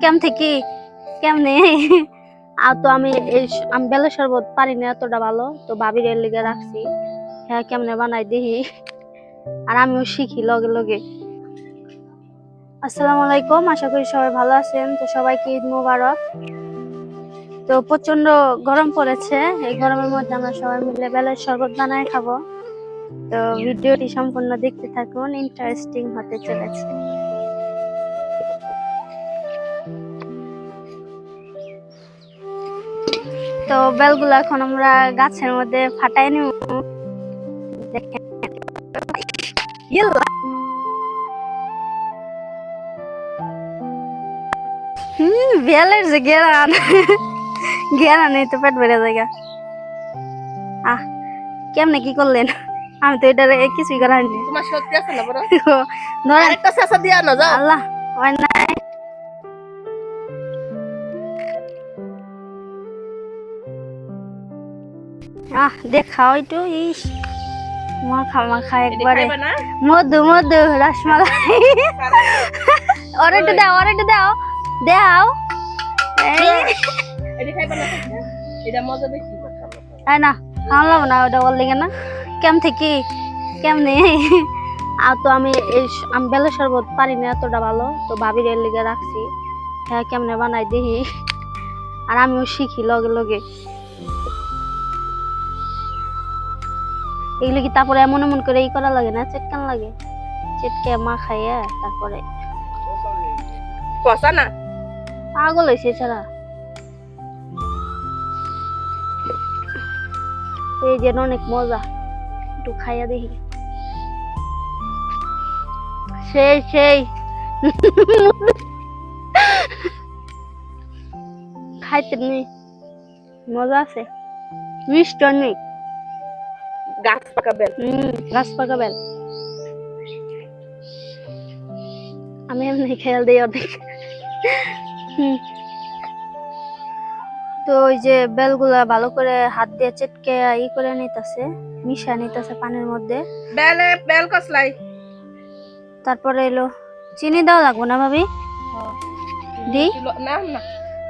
কেম থেকে কেমনে আর তো আমি আমি বেলের শরবত পারি না এতটা ভালো, তো ভাবির এর লিগে রাখছি। হ্যাঁ কেমনে বানাই দেখি, আর আমিও শিখি লগে লগে। আসসালামু আলাইকুম, আশা করি সবাই ভালো আছেন। তো সবাইকে ঈদ মোবারক। তো প্রচন্ড গরম পড়েছে, এই গরমের মধ্যে আমরা সবাই মিলে বেলের শরবত বানায় খাবো। তো ভিডিওটি সম্পূর্ণ দেখতে থাকুন, ইন্টারেস্টিং হতে চলেছে। তো বেলগুলো এখন আমরা গাছের মধ্যে ফাটাই নিব। দেখেন বেলের যে গেরান গেরান এই তো পেট ভরে জায়গা। আহ কেমনে কি করলেন? আমি তো এটা কিছুই করাইনি। তোমার সত্যি আছে না বড়? ধরেন আরেকটা শেষা দিয়া না যাও। আল্লাহ হয় না। দেখাও একটু। ইস মাখা মাখা একবারে মধু মধু রসমালাই। ওরে একটু দাও, ওরে একটু দাও, দাও। এটা খাইবা না? এটা মজা বেশি। তাই না খাওয়ালাম না ওটা বললে কেন কেম থেকে কেমনে আর তো আমি বেলের শরবত পারি না এতটা ভালো, তো ভাবির এর লিগে রাখছি। হ্যাঁ কেমনে বানাই দেখি, আর আমিও শিখি লগে লগে। এগুলো কি তারপরে এমন এমন করে ই করা লাগে না, চেটকান লাগে, চেটকে মা খাইয়া তারপরে কষা না পাগল হয়েছে ছাড়া। এই যে অনেক মজা, একটু খাইয়া দেখি। সেই সেই খাইতে নি মজা আছে, মিষ্টি নেই। গাছ পাকা বেল। গাছ পাকা বেল আমি এমনি খেয়াল দিই অর্ধেক। তো ওই যে বেলগুলা ভালো করে হাত দিয়ে চেটকে ই করে নিতেছে, মিশা নিতেছে পানির মধ্যে। বেল কসলাই। তারপরে এলো চিনি দেওয়া লাগবে না ভাবি? দি না না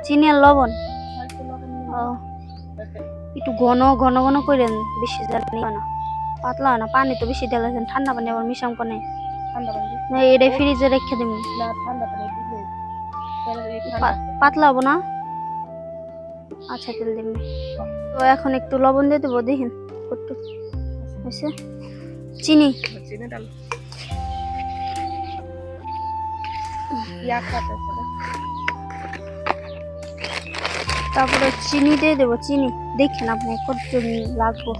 চিনি আর লবণ। একটু ঘন ঘন ঘন করেন, বেশি জানি না, পাতলা না। পানি তো বেশি দিলে ঠান্ডা পানি আবার মিশাম কোনে। এটা ফ্রিজে রেখে দিন। পাতলা হবো না? আচ্ছা তেল দিন। তো এখন একটু লবণ দিয়ে দেবো, দেখেন কত হয়েছে। চিনি তারপরে চিনি দিয়ে দেবো। চিনি দেখেন আপনি কত লাগবো।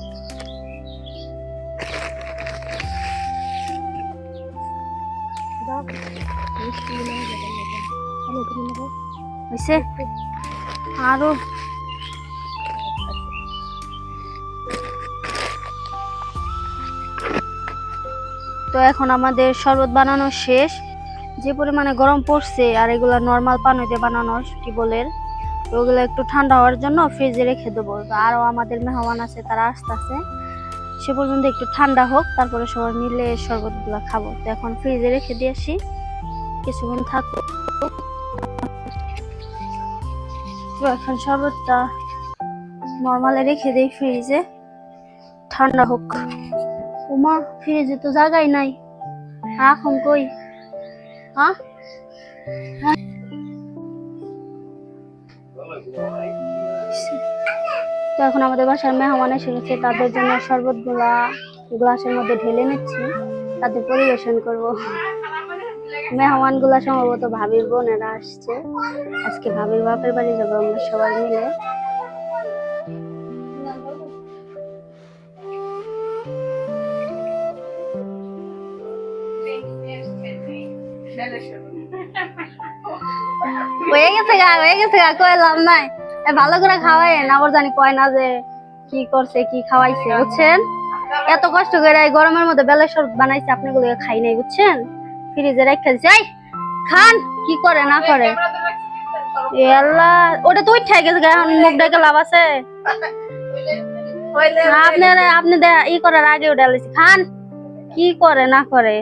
হয়েছে আরো। তো এখন আমাদের শরবত বানানো শেষ। যে পরিমাণে গরম পড়ছে, আর এগুলা নর্মাল পানিতে বানানো টিউবওয়েলের, তো ওগুলো একটু ঠান্ডা হওয়ার জন্য ফ্রিজে রেখে দেবো। আরও আমাদের মেহমান আছে, তারা আসতেছে, সে পর্যন্ত একটু ঠান্ডা হোক, তারপরে সবাই মিলে শরবতগুলো খাবো। তো এখন ফ্রিজে রেখে দিয়ে আসি, কিছুক্ষণ থাকবো। তো এখন শরবতটা নর্মালে রেখে দিই ফ্রিজে, ঠান্ডা হোক। ওমা ফ্রিজে তো জায়গাই নাই, এখন কই? হ্যাঁ তো এখন আমাদের বাসার মেহমান এসে গেছে, তাদের জন্য শরবত গুলা গ্লাসের মধ্যে ঢেলে নিচ্ছি, তাদের পরিবেশন করব। মেহমান গুলা সম্ভবত ভাবির বোনেরা আসছে, আজকে ভাবির বাপের বাড়ি যাবো আমরা সবাই মিলে। হয়ে গেছে গা কইলাম নাই, ভালো করে খাওয়াই আবার জানি কয় না যে কি করছে কি খাওয়াইছে, বুঝছেন? এত কষ্ট করে এই গরমের মধ্যে বেলের শরবত বানাইছে, আপনি গুলো খাই নাই, বুঝছেন? ফ্রিজে রেখে দিছি। খান কি করে না করে। আল্লাহ ওটা তো উঠে গেছে, এখন মুখ ডেকে লাভ আছে? আপনি ই করার আগে ওটা খান কি করে না করে।